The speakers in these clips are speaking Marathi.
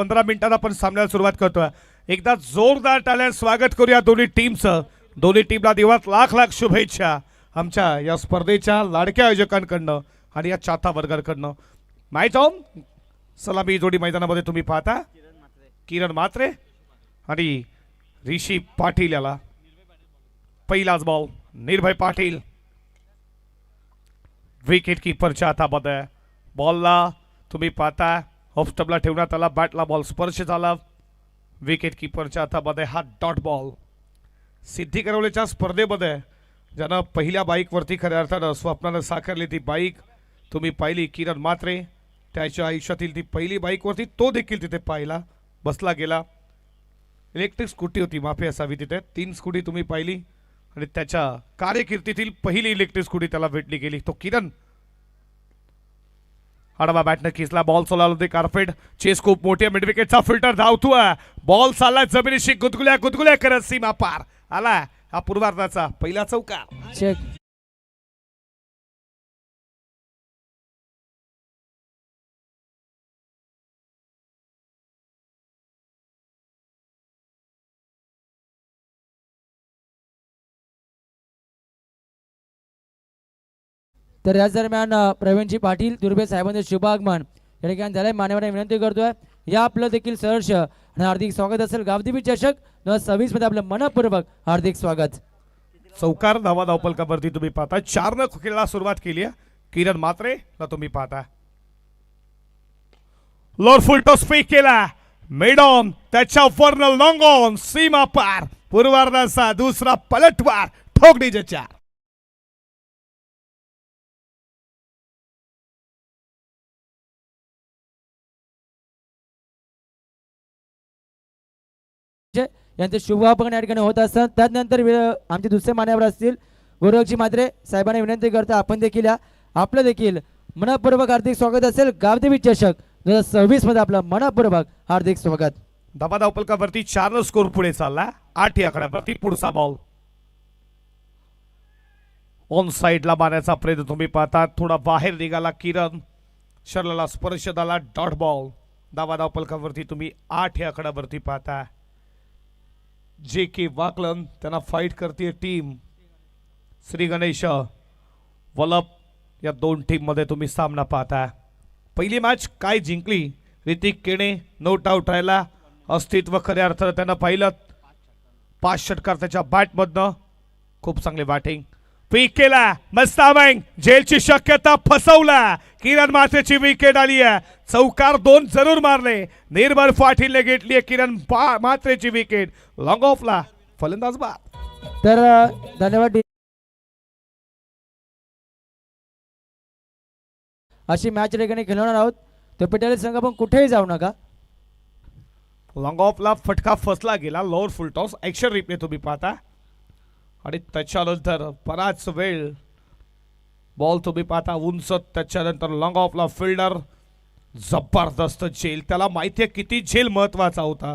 15 मिनिटांना आपण सामन्याला सुरुवात करतोय। एकदा जोरदार टाळ्या स्वागत करूया दोन्ही टीमचं। दोन्ही टीमला देवात लाख लाख शुभेच्छा आमच्या या स्पर्धेच्या लाडक्या आयोजकांकडनं आणि या चाहता वर्गाकडनं। मॅच ऑन सलामी जोडी मैदानामध्ये तुम्ही पाहता किरण म्हात्रे आणि ऋषी पाटील याला पहिलाच बॉल निर्भय पाटील विकेट कीपरच्या हातामध्ये बॉलला तुम्ही पाहता ऑफ स्टंपला ठेवण्यात आला बॅटला बॉल स्पर्श झाला विकेट कीपरच्या हातामध्ये हा डॉट बॉल। सिद्धी करवलेच्या स्पर्धेमध्ये ज्यानं पहिल्या बाईकवरती खऱ्या अर्थानं स्वप्नानं साकारली ती बाईक तुम्ही पाहिली किरण म्हात्रे त्याच्या आयुष्यातील ती पहिली बाईकवरती तो देखील तिथे पाहिला बसला गेला। इलेक्ट्रिक स्कूटी होती माफी असावी तिथे 3 स्कूटी तुम्ही पाहिली आणि त्याच्या कार्यकिर्दीतील पहिली इलेक्ट्रिक स्कूटी त्याला भेटली गेली तो किरण। आडवा बॅटनं खिसला बॉल सोलावला होते कार्पेट चेस खूप मोठी मिड विकेटचा फिल्टर धावतोय बॉल चालला जमिनीशी गुदगुल्या करत सीमा पार आला हा पूर्वार्धाचा पहिला चौका। चेक तर याच दरम्यान प्रवीणजी पाटील दुर्बे साहेबांचे शुभ आगमन या ठिकाणी झालंय। मान्यवरांना विनंती करतोय या आपलं देखील सहर्ष आणि हार्दिक स्वागत असेल गावदेवी चषक 2026 मध्ये आपलं मनपूर्वक हार्दिक स्वागत। चौकार धावा धावपलकावरती तुम्ही पाहता 4 न खेळायला सुरुवात केली आहे किरण म्हात्रे ला तुम्ही पाहता लोअर फुल टॉस स्पीक केला मेडॉन त्याच्या फॉर्नल लॉंग ऑन सीमा पार पूर्वार्धाचा दुसरा पलटवार ठोकडीचे 4। यांचे शुभागमन या ठिकाणी होत असतात। त्यानंतर आमचे दुसरे मान्यवर असतील गोरखजी म्हात्रे साहेबांना विनंती करता आपण देखील आपलं देखील मनपूर्वक हार्दिक स्वागत असेल गावदेवी चषक 2026 मध्ये आपलं मनपूर्वक हार्दिक स्वागत। धाबा धावपलकावरती 4 न स्कोर पुढे चालला 8 या आकड्यावरती पुढचा बॉल ऑन साइडला मारण्याचा प्रयत्न तुम्ही पाहता थोडा बाहेर निघाला किरण शरीराला स्पर्श झाला डॉट बॉल। धाबा धावपलकावरती तुम्ही 8 या आकड्यावरती पाहता जे के वाकलन त्यांना फाइट करते टीम श्री गणेश वलप या 2 टीम मध्ये तुम्ही सामना पाहता। पहिली मॅच काय जिंकली ऋतिक केणे नोट आउट राहिला अस्तित्व खऱ्या अर्थानं त्यानं पाहिलं 5 षटकार त्याच्या बॅटमधनं खूप चांगले बॅटिंग पीक केला मस्त बँग जेलची शक्यता फसवला किरण म्हात्रेची विकेट आली आहे चौकार 2 जरूर मारले निर्भय पाटीलने घेतली आहे किरण म्हात्रेची विकेट लॉंग ऑफला फलंदाज बाद। तर धन्यवाद। अशी मॅच ठिकाणी खेळणार आहोत तर पटेल संघ पण कुठेही जाऊ नका। लॉंग ऑफला फटका फसला गेला लोअर फुल टॉस ऍक्शन रिप्ले तुम्ही पाहता आणि त्याच्यानंतर बराच वेळ बॉल तुम्ही पाहता उंच त्याच्यानंतर लॉंग ऑफला फिल्डर जबरदस्त झेल त्याला माहिती आहे किती झेल महत्वाचा होता।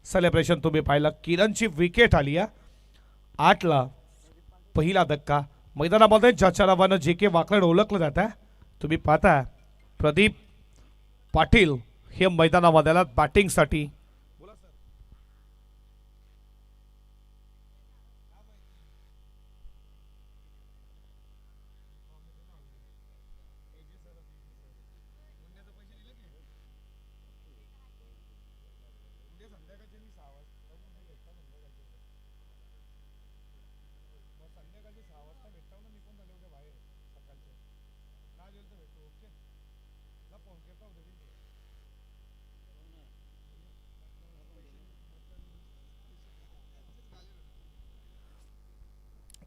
सेलिब्रेशन तुम्ही पाहिलं किरणची विकेट आली आहे 8 ला पहिला धक्का मैदानामध्ये ज्याच्या नावानं जे के वाकड ओळखलं जातं तुम्ही पाहता प्रदीप पाटील हे मैदानामध्ये बॅटिंगसाठी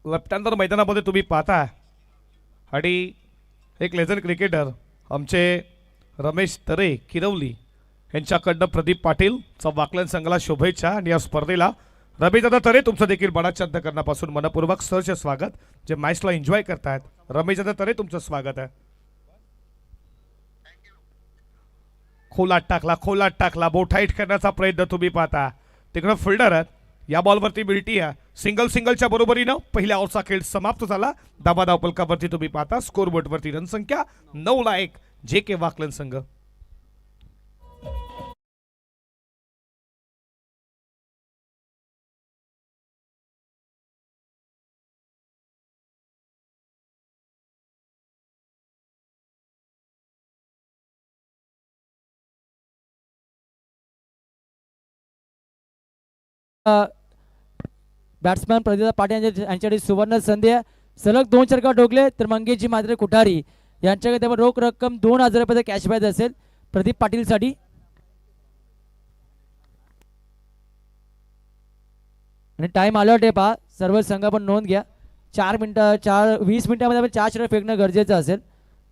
लेफ्ट हँडर मैदानामध्ये तुम्ही पाहता आणि एक लेजंड क्रिकेटर आमचे रमेश तरे किरवली यांच्याकडनं प्रदीप पाटील चा वाकलन संघाला शुभेच्छा आणि या स्पर्धेला रमेशदादा तरे तुमचं देखील बडाच करण्यापासून मनपूर्वक सहर्ष स्वागत। जे मॅचला एन्जॉय करतायत रमेशदादा तरे तुमचं स्वागत आहे। खोलात टाकला बोटाईट करण्याचा प्रयत्न तुम्ही पाहता तिकडे फिल्डर आहेत या बॉलवरती मिळती आहे सिंगलच्या बरोबरीनं पहिल्या ओव्हरचा खेळ समाप्त झाला। धाबा धावपलकावरती तुम्ही पाहता स्कोर बोर्डवरती रन संख्या 9 ला 1 जे के वाकलन संघ। बॅट्समॅन प्रदीप पाटील यांच्यासाठी सुवर्ण संधी आहे. सलग 2 षटकार ठोकले तर मंगेशजी मात्रे कुठारी यांच्याकडे तेव्हा रोख रक्कम 2000 रुपयाचा कॅश प्राइज असेल प्रदीप पाटीलसाठी. आणि टाइम अलॉट आहे पहा, सर्व संघ पण नोंद घ्या. 20 मिनिटामध्ये आपण 4 षटकार फेकणं गरजेचं असेल.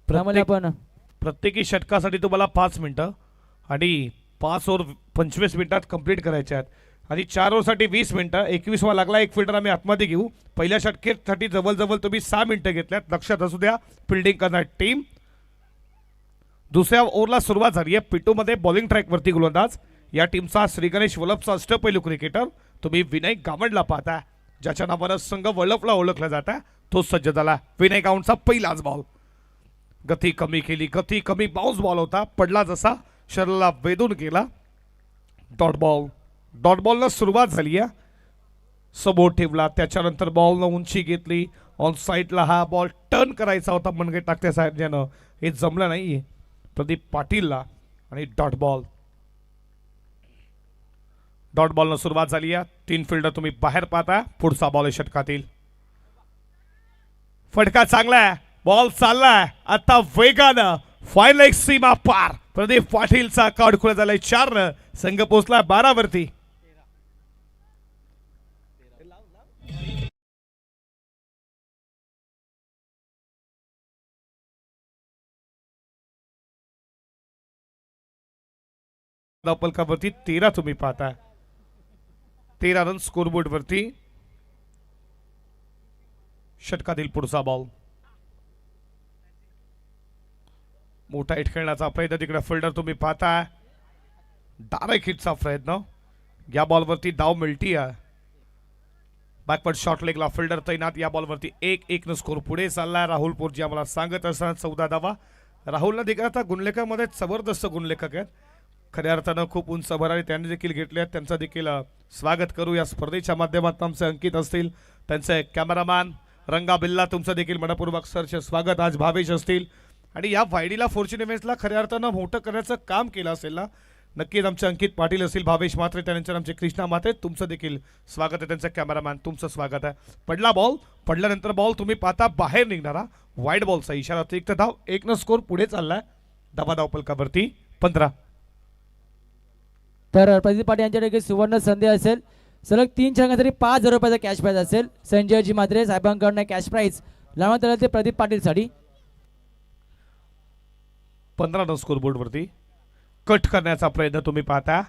त्यामुळे आपण प्रत्येकी षटकासाठी तुम्हाला 5 मिनिटं आणि 5 ओव्हर 25 मिनिटात कंप्लीट करायचे आहेत आणि 4 ओव्हरसाठी 20 मिनिटं. 21वा लागला, एक फिल्डर आम्ही आतमध्ये घेऊ. पहिल्या षटकेसाठी जवळजवळ तुम्ही 6 मिनिटं घेतल्यात, लक्षात असू द्या. फिल्डिंग करणार टीम. दुसऱ्या ओव्हरला सुरुवात झाली आहे. पिटूमध्ये बॉलिंग ट्रॅकवरती गोलंदाज या टीमचा श्री गणेश वल्लभचा अष्टपैलू क्रिकेटर तुम्ही विनय गावंडला पाहता, ज्याच्या नावानं संघ वल्लभला ओळखला जाता. तो सज्ज झाला. विनय गावंडचा पहिलाच बॉल. गती कमी केली, गती कमी, बाउन्स बॉल होता, पडला जसा शरीराला वेधून गेला. Dot ball. डॉट बॉलनं सुरुवात झाली आहे. समोर ठेवला, त्याच्यानंतर बॉलनं उंची घेतली. ऑन साईडला हा बॉल टर्न करायचा होता मनगे टाकत्या साहेबनं, हे जमलं नाही प्रदीप पाटीलला. आणि डॉट बॉल. डॉट बॉलनं सुरुवात झाली आहे. 3 फिल्डर तुम्ही बाहेर पाहता. पुढचा बॉल षटकातील. फटका चांगला आहे, बॉल चाललाय आता वेगानं. फायनल एक सीमा पार. प्रदीप पाटीलचा काउंट खुला झालाय 4 रन. संघ पोहोचला 12 वरती. पलकावरती 13 तुम्ही पाहता. 13 रन स्कोरबोर्ड वरती. षटकातील पुढचा बॉल. मोठा हिट खेळण्याचा प्रयत्न, तिकडे फिल्डर तुम्ही पाहता. डायरेक्ट हिटचा प्रयत्न. या बॉलवरती धाव मिळती आहे. बॅकवर्ड शॉट लेगला फिल्डर तैनात. या बॉलवरती 1-1 न स्कोर पुढे चाललाय. राहुल पोरजी आम्हाला सांगत असताना 14 धावा. राहुलला देखील आता गुणलेखामध्ये जबरदस्त गुणलेखक आहेत. खऱ्या अर्थानं खूप उंच भरारी त्यांनी देखील घेतले आहेत. त्यांचं देखील स्वागत करू. या स्पर्धेच्या माध्यमातून आमचे अंकित असतील, त्यांचे कॅमेरामॅन रंगा बिल्ला, तुमचं देखील मनपूर्वक सरचे स्वागत. आज भावेश असतील आणि या वायडीला फॉर्च्युन इव्हेंट्सला खऱ्या अर्थानं मोठं करण्याचं काम केलं असेल ना, नक्कीच आमचे अंकित पाटील असतील, भावेश म्हात्रे, त्यानंतर आमचे कृष्णा म्हात्रे, तुमचं देखील स्वागत आहे. त्यांचं कॅमेरामॅन तुमचं स्वागत आहे. पडला बॉल. पडल्यानंतर बॉल तुम्ही पाहता बाहेर निघणारा. वाईड बॉलचा इशारा. अतिरिक्त धाव. 1 न स्कोर पुढे चाललाय. धाव पलकावरती 15. तर प्रदीप पाटील यांच्याकडे सुवर्ण संधी असेल. सलग 3 षटकांसाठी 5000 रुपयाचा कॅश प्राइज असेल. संजयजी म्हात्रे साहेबांकडून कॅश प्राइज लावण्यात आलं ते प्रदीप पाटीलसाठी. 15 न स्कोर बोर्ड वरती. कट करण्याचा प्रयत्न तुम्ही पाहता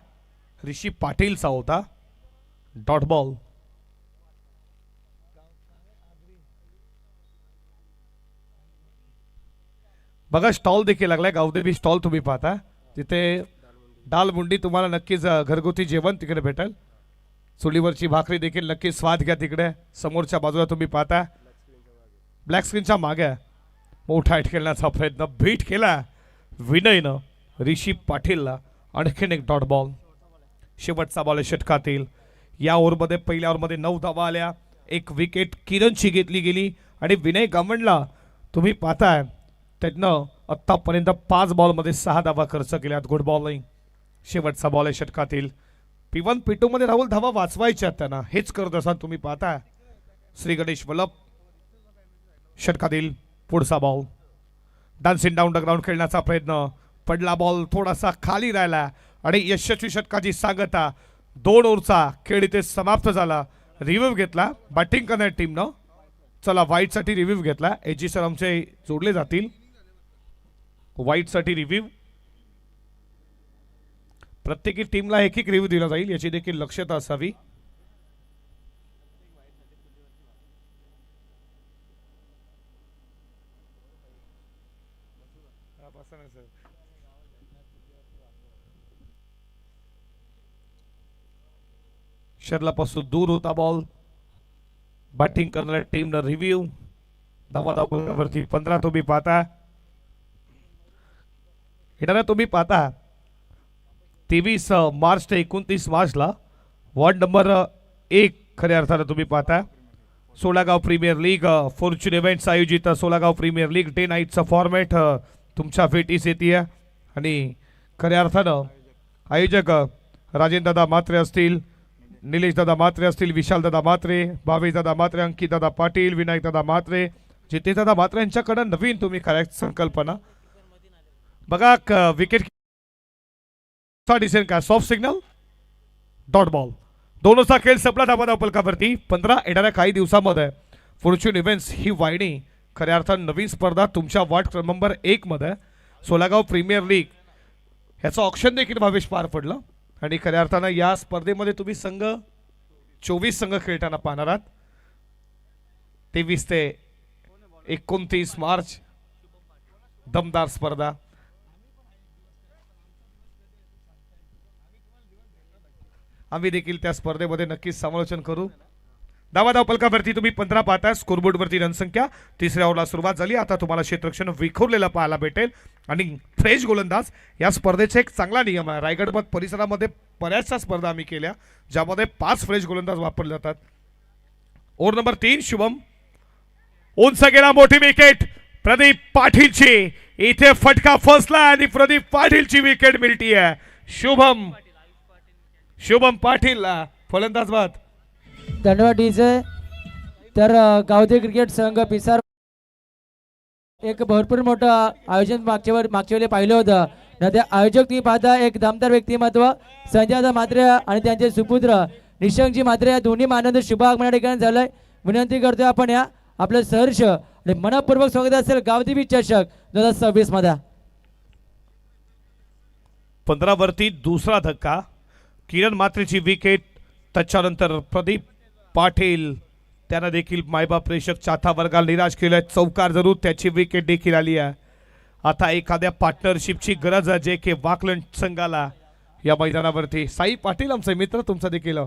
ऋषी पाटीलचा होता. Dot ball. बघा स्टॉल देखील लागलाय. गावदेवी स्टॉल तुम्ही पाहता. तिथे दाल मुंडी तुम्हाला नक्कीच घरगुती जेवण तिकडे भेटेल. चुलीवरची भाकरी देखील नक्कीच स्वाद घ्या. तिकडे समोरच्या बाजूला तुम्ही पाहता ब्लॅक स्क्रीनच्या मागे मोठा हिट खेळण्याचा प्रयत्न बीट केला विनयनं ऋषी पाटीलला. आणखीन एक डॉट बॉल. शेवटचा बॉल षटकातील. या ओव्हरमध्ये पहिल्या ओव्हरमध्ये 9 धावा आल्या. 1 विकेट किरणची घेतली गेली आणि विनय गावंडला तुम्ही पाहताय त्यातनं आत्तापर्यंत 5 बॉलमध्ये 6 धावा खर्च केल्यात. Good bowling. शेवटचा बॉल षटकातील. P1 P2 मध्ये राहुल धावा वाचवायच्या त्यांना, हेच करत असाल तुम्ही पाहता. श्री गणेश वल्लभ. षटकातील पुढचा ball. Dancing down the ground खेळण्याचा प्रयत्न. पडला बॉल थोडासा खाली राहिला आणि यशस्वी षटकाची सांगता. 2 ओव्हरचा खेळ इथे समाप्त झाला. रिव्ह्यू घेतला बॅटिंग करणाऱ्या टीमनं. चला वाईटसाठी रिव्ह्यू घेतला. एजी सर आमचे जोडले जातील. वाईटसाठी रिव्ह्यू. प्रत्येकी टीमला एक रिव्ह्यू दिला जाईल, याची देखील लक्षता असावी. शर्लापासून दूर होता बॉल. बॅटिंग करणाऱ्या टीमनं रिव्ह्यू. धावावरती 15 तुम्ही पाहता. येणारा तुम्ही पाहता 23 मार्च ते 29 मार्चला वॉर्ड नंबर 1 खऱ्या अर्थानं तुम्ही पाहता सोलागाव प्रीमियर लीग फॉर्च्यून इव्हेंट्स आयोजित सोलागाव प्रीमियर लीग डे नाईटचा फॉर्मॅट तुमच्या भेटीस येते आणि खऱ्या अर्थानं आयोजक राजेंद्रदा म्हात्रे असतील, निलेश दादा मात्रे असतील, विशाल दादा मात्रे, भावेश दादा मात्रे, अंकित दादा पाटील, विनायक दादा मात्रे, जितेश दादा मात्रे यांच्याकडे नवीन तुम्ही करेक्ट संकल्पना बघा. विकेट डिसेंट का सॉफ्ट सिग्नल डॉट बॉल. दोनोचा खेळ संपला. धावा फलकावरती 15 येणाऱ्या काही दिवसामध्ये फॉर्च्यून इव्हेंट्स ही वाहिनी खऱ्या अर्थानं नवीन स्पर्धा तुमच्या वार्ड नंबर 1 मध्ये सोलागाव प्रीमियर लीग ह्याचं ऑप्शन देखील भावेश पार पडलं आणि खऱ्या अर्थानं या स्पर्धेमध्ये तुम्ही संघ 24 संघ खेळताना पाहणार आहात. 23 ते 29 मार्च दमदार स्पर्धा. आम्ही देखील त्या स्पर्धेमध्ये नक्कीच समालोचन करू. धावा फलकावरती तुम्ही 15 पाहताय. स्कोरबोर्डवरती रनसंख्या. तिसऱ्या ओव्हरला सुरुवात झाली. आता तुम्हाला क्षेत्ररक्षण विखुरलेलं पाहायला भेटेल आणि फ्रेश गोलंदाज. या स्पर्धेचा एक चांगला नियम आहे. रायगड परिसरामध्ये बऱ्याचशा स्पर्धा आम्ही केल्या ज्यामध्ये 5 फ्रेश गोलंदाज वापरले जातात. Over number 3 Shubham. उंच गेला मोठी विकेट प्रदीप पाटीलची. इथे फटका फसला आणि प्रदीप पाटीलची विकेट मिळती आहे. शुभम पाटील फलंदाज बाद. धन्यवाद डीजे. तर गावदे क्रिकेट संघ पिसार एक भरपूर मोठं आयोजन मागच्या वेळी पाहिलं होतं ना. ते आयोजक तुम्ही पाहता एक दमदार व्यक्तिमत्व संजय म्हात्रे आणि त्यांचे सुपुत्र निशंकजी म्हात्रे या दोन्ही मानवंत शुभ आगमन ठिकाणी झालंय. विनंती करतोय आपण या आपलं सहर्ष आणि मनपूर्वक स्वागत असेल गावदेवी चषक 2026 मध्ये. 15 वरती दुसरा धक्का. किरण मात्रेची विकेट. त्याच्यानंतर प्रदीप पाटील त्यानं देखील मायबा प्रेक्षक चाथा वर्गाला निराश केलंय. चौकार जरूर त्याची विकेट देखील आली आहे. आता एखाद्या पार्टनरशिपची गरज आहे जे के वाकलन संघाला या मैदानावरती. साई पाटील आमचे मित्र तुमचं देखील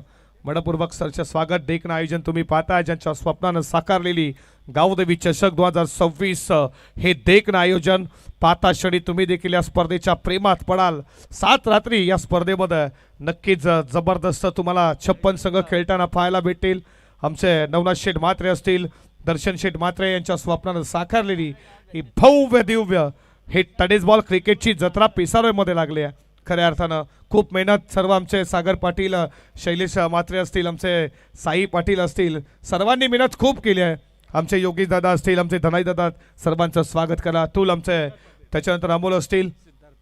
मनपूर्वक सरचे स्वागत. देखणं आयोजन तुम्ही पाहताय ज्यांच्या स्वप्नानं साकारलेली गावदेवी चषक 2026 हे देखणं आयोजन पाहता क्षणी तुम्ही देखील या स्पर्धेच्या प्रेमात पडाल. 7 रात्री या स्पर्धेमध्ये नक्कीच जबरदस्त तुम्हाला 56 संघ खेळताना पाहायला भेटेल. आमचे नवनाथ शेठ म्हात्रे असतील, दर्शन शेठ म्हात्रे यांच्या स्वप्नानं साकारलेली ही भव्य दिव्य हे टडेज बॉल क्रिकेटची जत्रा पिसारोमध्ये लागली आहे. खऱ्या अर्थानं खूप मेहनत सर्व आमचे सागर पाटील, शैलेश म्हात्रे असतील, आमचे साई पाटील असतील, सर्वांनी मेहनत खूप केली आहे. आमचे योगेश दादा असतील, आमचे धनाई दादा, सर्वांचं स्वागत करा. अतुल आमचे, त्याच्यानंतर अमोल असतील,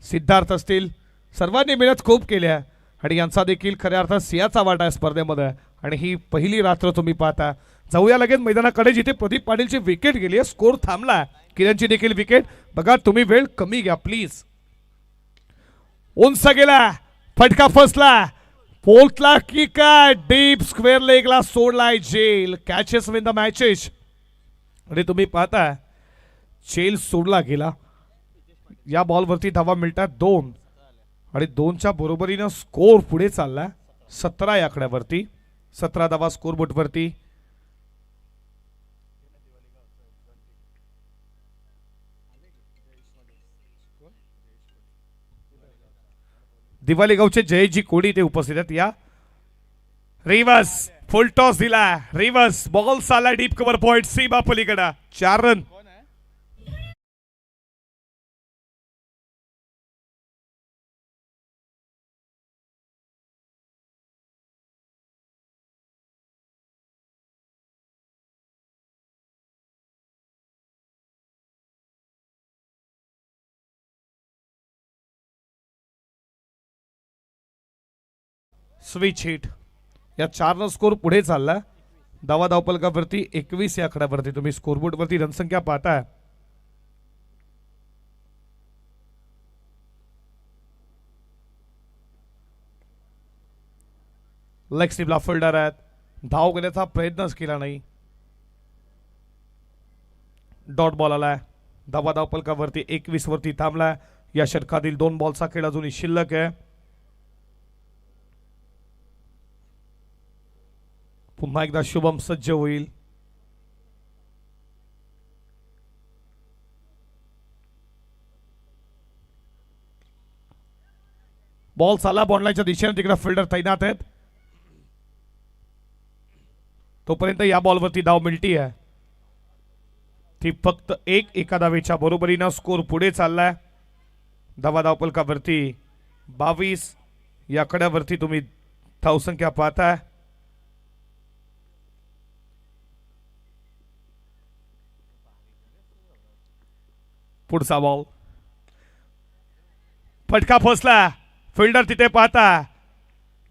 सिद्धार्थ असतील, सर्वांनी मेहनत खूप केली आहे आणि यांचा देखील खऱ्या अर्थात सिंहाचा वाटा आहे स्पर्धेमध्ये. आणि ही पहिली रात्र तुम्ही पाहता. जाऊया लगेच मैदानाकडे जिथे प्रदीप पाटीलची विकेट गेली आहे. स्कोर थांबला. किरणची देखील विकेट. बघा तुम्ही वेळ कमी घ्या प्लीज. उंच गेला फटका फसला. पोलतला की काय डीप स्क्वेअर लेगला सोडलाय जेल. कॅचेस विन द मॅचेस आणि तुम्ही पाहता जेल सोडला गेला. या बॉलवरती धावा मिळतात 2 आणि 2च्या बरोबरीनं स्कोर पुढे चाललाय 17 या आकड्यावरती. 17 धावा स्कोर बोर्डवरती. दिवाली गावचे जयजी कोडी ते उपस्थित आहेत. या रिव्हर्स फुल टॉस दिला. रिव्हर्स बॉल साला डीप कव्हर पॉइंट सीमा पलीकडे 4 रन. Switch hit. या 4 रन स्कोर पुढे चालला. धावा धावपलकावरती 21 या आकड्यावरती तुम्ही स्कोरबोर्डवरती रनसंख्या पाहताय. लेग स्लिपला फिल्डर आहेत. धाव घेण्याचा प्रयत्नच केला नाही. डॉट बॉल आलाय. धावा धावपलकावरती 21 वरती थांबलाय. या षटकातील 2 बॉलचा खेळ अजूनही शिल्लक आहे. पुन्हा एकदा शुभम सज्ज होईल. बॉल चालला बॉललाईनच्या दिशेने. तिकडे फिल्डर तैनात आहेत. तोपर्यंत या बॉलवरती धाव मिळती आहे ती फक्त एका धावेच्या बरोबरीनं स्कोर पुढे चाललाय. धावा धावपलकावरती 22 या आकड्यावरती तुम्ही धावसंख्या पाहताय. पुढचा बॉल फटका फसला. फिल्डर तिथे पाहता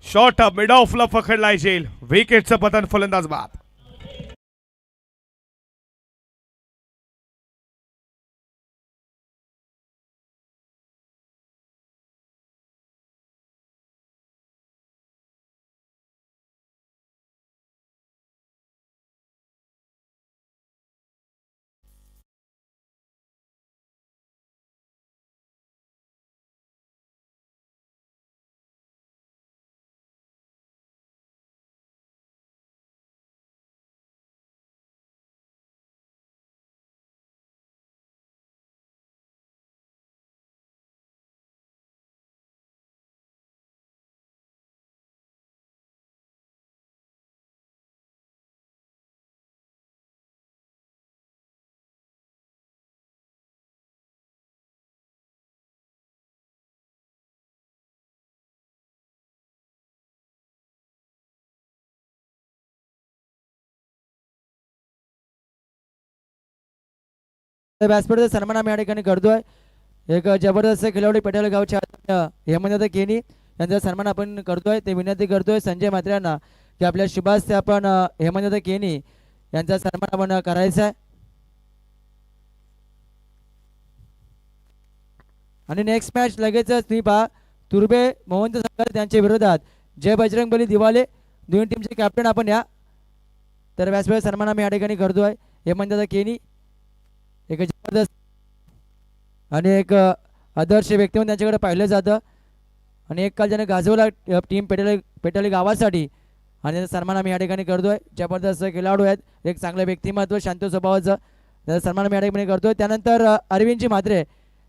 शॉट मिड ऑफला पकडला येईल. विकेटचं पतन फलंदाज बाद. व्यासपीठाचा सन्मान आम्ही या ठिकाणी करतोय. एक जबरदस्त खेळाडू पेटावले गावचे हेमंत केनी यांचा सन्मान आपण करतोय. ते विनंती करतोय संजय म्हात्रे यांना की आपल्या शुभास आपण हेमंत केनी यांचा सन्मान आपण करायचा आहे. आणि नेक्स्ट मॅच लगेचच तुम्ही पहा तुर्बे मोहन संघ त्यांच्या विरोधात जय बजरंगबली दिवाले दोन्ही टीमचे कॅप्टन आपण या. तर व्यासपीठाचा सन्मान आम्ही या ठिकाणी करतोय. हेमंत केनी एक जबरदस्त आणि एक आदर्श व्यक्ती म्हणून त्यांच्याकडे पाहिलं जातं. आणि एक काल ज्याने गाजवला टीम पेटाली गावासाठी आणि त्याचा सन्मान आम्ही या ठिकाणी करतोय. जबरदस्त खेळाडू आहेत. एक चांगलं व्यक्तिमत्व शांत स्वभावाचं त्याचा सन्मान आम्ही या ठिकाणी करतोय. त्यानंतर अरविंदजी म्हात्रे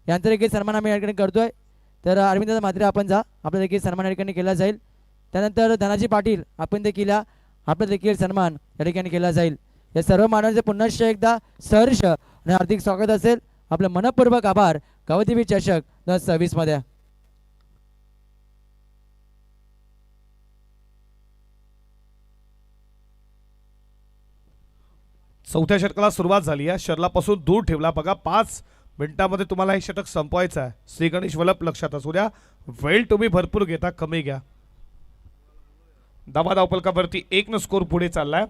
यांचा देखील सन्मान आम्ही या ठिकाणी करतोय. तर अरविंद म्हात्रे आपण जा आपला देखील सन्मान या ठिकाणी केला जाईल. त्यानंतर धनाजी पाटील आपण देखील आपला देखील सन्मान या ठिकाणी केला जाईल. या सर्व मानवांचे पुन्हा एकदा सहर्ष आणि हार्दिक स्वागत असेल. आपलं मनपूर्वक आभार. गावदेवी चषक 2026 मध्ये चौथ्या षटकाला सुरुवात झाली आहे. शर्लापासून दूर ठेवला बघा. 5 मिनिटांमध्ये तुम्हाला हे षटक संपवायचं आहे. श्री गणेश वल्लभ लक्षात असू द्या. वेळ तुम्ही भरपूर घेता कमी घ्या. धावा धावपलकावरती 1 स्कोर पुढे चाललाय.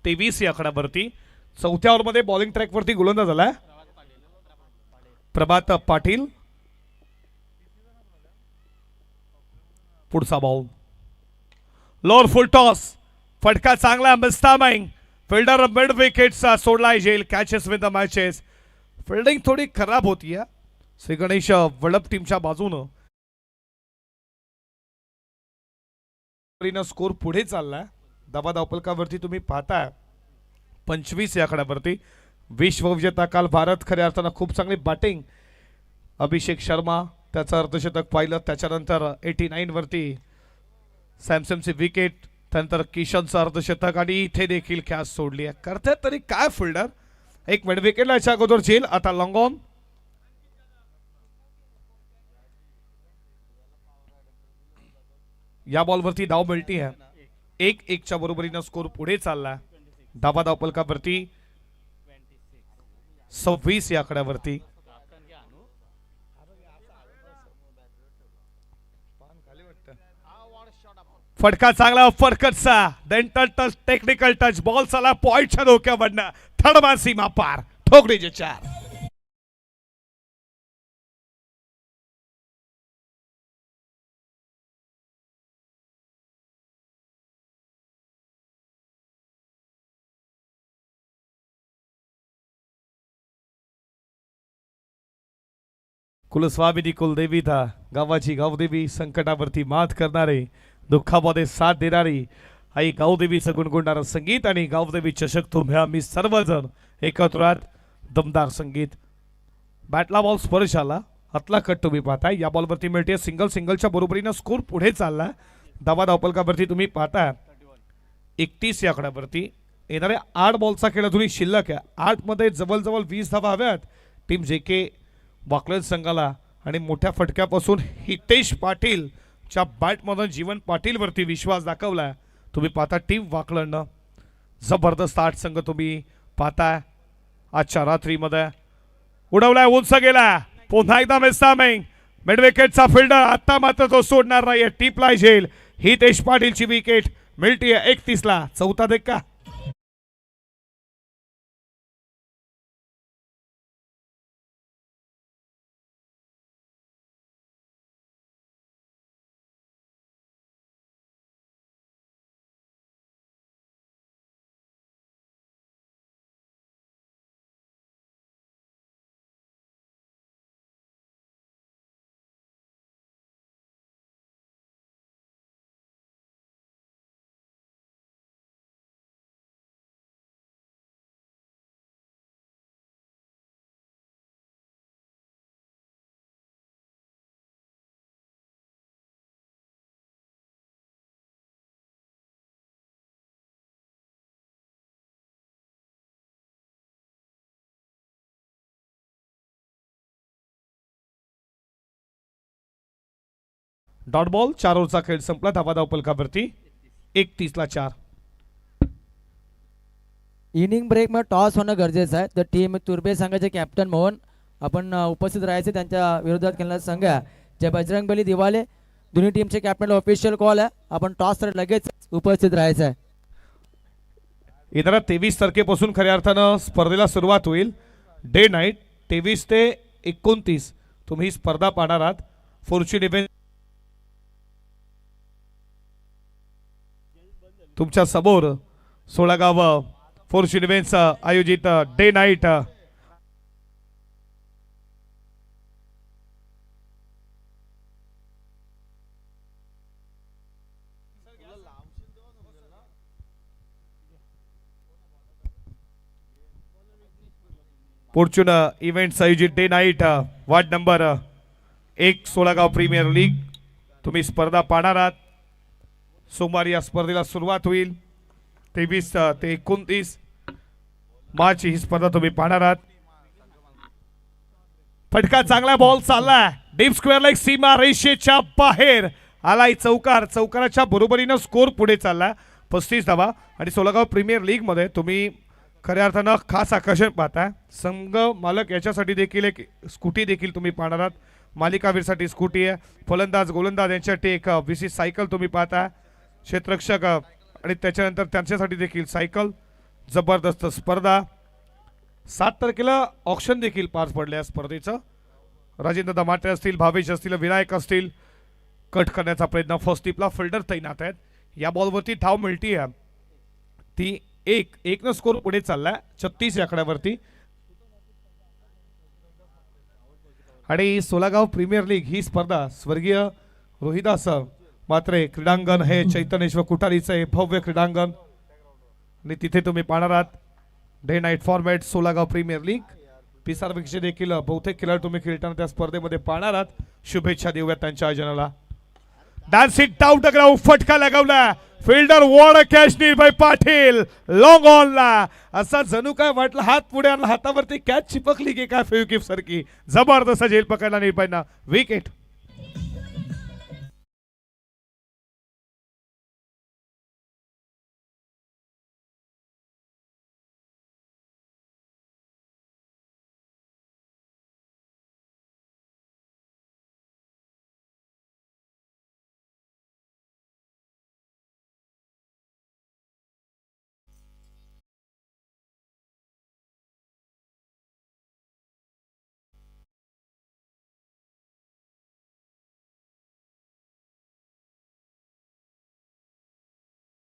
23 या आकड्यावरती. चौथ्या ओव्हरमध्ये बॉलिंग ट्रॅकवरती गोलंदाज झालाय प्रभात पाटील. पुढचा बॉल लोअर फुल टॉस. फटका चांगला मिस्टामिंग. फिल्डर मिड विकेटचा सोडला येईल. Catches with the matches. Fielding थोडी खराब होती आहे श्री गणेश वल्लभ टीमच्या बाजूनं. स्कोर पुढे चाललाय. धावा धावपलकावरती तुम्ही पाहताय 25 या आकड्यावरती. विश्वविजेता काल भारत खऱ्या अर्थानं खूप चांगली बॅटिंग. अभिषेक शर्मा त्याचं अर्धशतक पाहिलं. त्याच्यानंतर 89 वरती सॅमसनची विकेट. त्यानंतर किशनचं अर्धशतक आणि इथे देखील कॅच सोडली आहे. करतात तरी काय फिल्डर. एक मिड विकेटला याच्या अगोदर झेल. आता लॉंग ऑन. या बॉलवरती धाव मिळती आहे. 1-1च्या बरोबरीनं स्कोर पुढे चालला. धावा धावपलकावरती 26 या आकड्यावरती. फटका चांगला फरकटचा. Dental touch technical touch. Ball चला पॉइंटच्या धोक्यावरनं थर्ड सीमा पार. ठोकरीचे 4. कुलस्वामिनी कुलदेवी था गावाची गावदेवी. संकटावरती मात करणारे दुःखामध्ये साथ देणारी आई गावदेवीचं गुणगुणणारं संगीत आणि गावदेवी चषक तुम्ही आम्ही सर्वजण एकत्रात दमदार संगीत. बॅटला बॉल स्पर्श आला. हातला कट तुम्ही पाहताय. या बॉलवरती मिळते सिंगलच्या बरोबरीनं स्कोर पुढे चालला. धावा धावपलकावरती तुम्ही पाहताय 31 या आकड्यावरती. येणाऱ्या 8 बॉलचा खेळ अजूनही शिल्लक आहे. 8 मध्ये जवळजवळ 20 धावा हव्यात टीम JK वाकलज संघाला. आणि मोठ्या फटक्यापासून हितेश पाटील च्या बॅटमधून जीवन पाटील वरती विश्वास दाखवला. तुम्ही पाहता टीम वाकलनं जबरदस्त 8 संघ तुम्ही पाहताय आजच्या रात्रीमध्ये. उडवलाय, उंच गेला, पुन्हा एकदा मिसटायमिंग. मिड विकेटचा फिल्डर आता मात्र तो सोडणार नाहीये, टिपलाय झेल. हितेश पाटीलची विकेट मिळतीये 31 ला. चौथा धक्का. Dot ball. 4 ओव्हरचा खेळ संपला. धावा फलकावरती 31 ला 4. इनिंग ब्रेक मध्ये टॉस होणं गरजेचं आहे. तर टीम तुर्बे संघाचे कॅप्टन मोहन आपण उपस्थित राहायचे. त्यांच्या विरोधात खेळणारा संघ आहे जे बजरंग बली दिवाले. दोन्ही टीमचे कॅप्टनला ऑफिशियल कॉल आहे. आपण टॉस तर लगेच उपस्थित राहायचं आहे. इतर 23 तारखेपासून खऱ्या अर्थानं स्पर्धेला सुरुवात होईल. डे नाईट 23 ते 29 तुम्ही ही स्पर्धा पाहणार आहात. फॉर्च्यून इव्हेंट तुमच्या समोर 16 गाव फॉर्च्यून इव्हेंट्स आयोजित डे नाईट फॉर्च्यून इव्हेंट्स आयोजित डे नाईट वार्ड नंबर 1 16 गाव प्रीमियर लीग तुम्ही स्पर्धा पाहणार आहात. सोमवारी या स्पर्धेला सुरुवात होईल. 23 ते 29 मार्च ही स्पर्धा तुम्ही पाहणार आहात. फटका चांगला बॉल चाललाय डीप स्क्वेअर लाईक सीमा रेषेच्या बाहेर आलाय. चौकाराच्या बरोबरीनं स्कोर पुढे चालला 35 धावा. आणि सोलागाव प्रीमियर लीग मध्ये तुम्ही खऱ्या अर्थानं खास आकर्षण पाहताय. संघ मालक याच्यासाठी देखील एक स्कूटी देखील तुम्ही पाहणार आहात. मालिकावीरसाठी स्कूटी आहे. फलंदाज गोलंदाज यांच्यासाठी एक विशेष सायकल तुम्ही पाहताय. क्षेत्ररक्षक आणि त्याच्यानंतर त्यांच्यासाठी देखील सायकल. जबरदस्त स्पर्धा. 7 तारखेला ऑक्शन देखील पार पडले या स्पर्धेचं. राजेंद्र दमाटे असतील, भावेश असतील, विनायक असतील. कट करण्याचा प्रयत्न. फर्स्ट टिपला फिल्डर तैनात आहेत. या बॉलवरती धाव मिळती आहे ती 1 न स्कोर पुढे चाललाय 36 या आकड्यावरती. आणि सोलागाव प्रीमियर लीग ही स्पर्धा स्वर्गीय रोहिदास मात्रे क्रीडांगण हे चैतन्येश्वर कुठारीचं हे भव्य क्रीडांगण आणि तिथे तुम्ही पाहणार आहात. Day night format Solagaon premier league. पिसार विषय देखील बहुतेक खेळाडू तुम्ही खेळताना त्या स्पर्धेमध्ये पाहणार आहात. शुभेच्छा देऊयात त्यांच्या आयोजनाला. Dance it down the ground. फटका लगावला. फिल्डर वॉर्ड कॅच निर्भय पाटील लॉंग ऑन ला. असा जणू काय वाटलं हात पुढे आणला, हातावरती कॅच चिपकली की काय फेविकिप सारखी. जबरदस्त झेल पकडला निर्भयना. विकेट.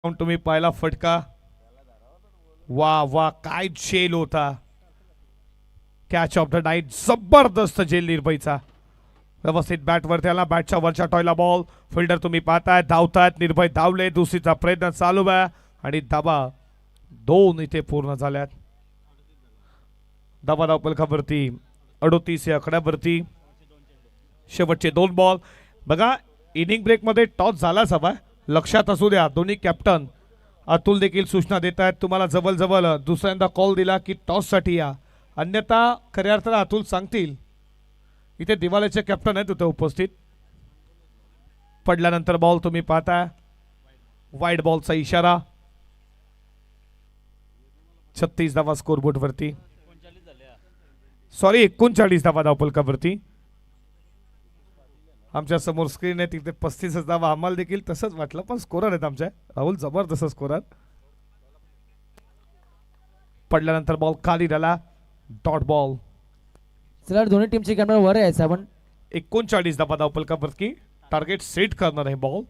तुम्ही पाहिला फटका. वा वा काय झेल होता. Catch of the night. जबरदस्त झेल निर्भयचा. व्यवस्थित बॅटवरती आला. बॅटच्या वरच्या टॉयला बॉल. फिल्डर तुम्ही पाहताय धावतायत. निर्भय धावले. दुसरीचा प्रयत्न चालू आहे आणि धाबा 2 इथे पूर्ण झाल्यात. धावा फलकावरती 38 या आकड्यावरती शेवटचे 2 बॉल. बघा इनिंग ब्रेक मध्ये टॉस झालाच हवा. लक्षात असू द्या दोन्ही कॅप्टन अतुल देखील सूचना देत आहेत. तुम्हाला जवळ दुसऱ्यांदा कॉल दिला की टॉस साठी या, अन्यथा खऱ्या अर्थानं अतुल सांगतील. इथे दिवाळीचे कॅप्टन आहेत तिथे उपस्थित. पडल्यानंतर बॉल तुम्ही पाहताय. वाईड बॉलचा इशारा. 36 धावा स्कोरबोर्ड वरती. सॉरी 39 धावा धावफलकावरती. आमच्या समोर स्क्रीन आहे तिथे 35 धावा. आम्हाला देखील तसंच वाटलं पण स्कोरर आहेत आमच्या राहुल जबरदस्त स्कोरर. पडल्यानंतर बॉल खाली झाला डॉट बॉल. चला दोन्ही टीमची कॅमेरा वर यायचं आपण. 39 धावा धावफलकावरती टार्गेट सेट करणार आहे बॉल.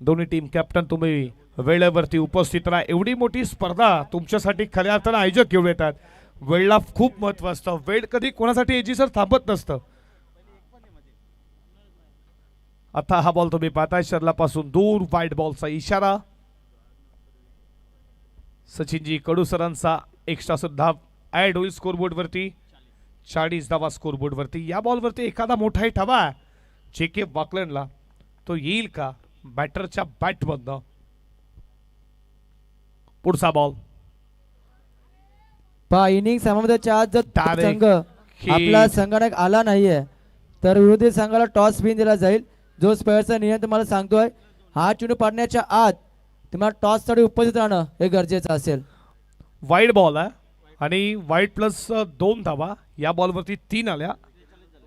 दोन्ही टीम कॅप्टन तुम्ही वेळेवरती उपस्थित राहा. एवढी मोठी स्पर्धा तुमच्यासाठी खऱ्या अर्थानं आयोजक घेऊन येतात. वेळेला खूप महत्व असतं. वेळ कधी कोणासाठी याची सर थांबत नसतं. आता हा बॉल तुम्ही पाहताय शर्लापासून दूर वाईट बॉलचा इशारा. सचिनजी कडू सरांचा एक्स्ट्रा सुद्धा ऍड होईल स्कोरबोर्ड वरती. 40 धावा स्कोरबोर्ड वरती. या बॉल वरती एखादा मोठा हिट हवा JK वाकलनला तो येईल का बॅटरच्या बॅट मधनं. पुढचा बॉल पहा इनिंग समाप्तीच्या आत जर Direct संघ आपला संघाटक आला नाहीये तर विरोधी संघाला टॉस विन दिला जाईल. जो स्पेअरचा नियम तुम्हाला सांगतोय हा चेंडू पाडण्याच्या आत तुम्हाला टॉस साठी उपस्थित राहणं हे गरजेचं असेल. वाईड बॉल आहे आणि वाईड प्लस 2 धावा. या बॉलवरती 3 आल्या.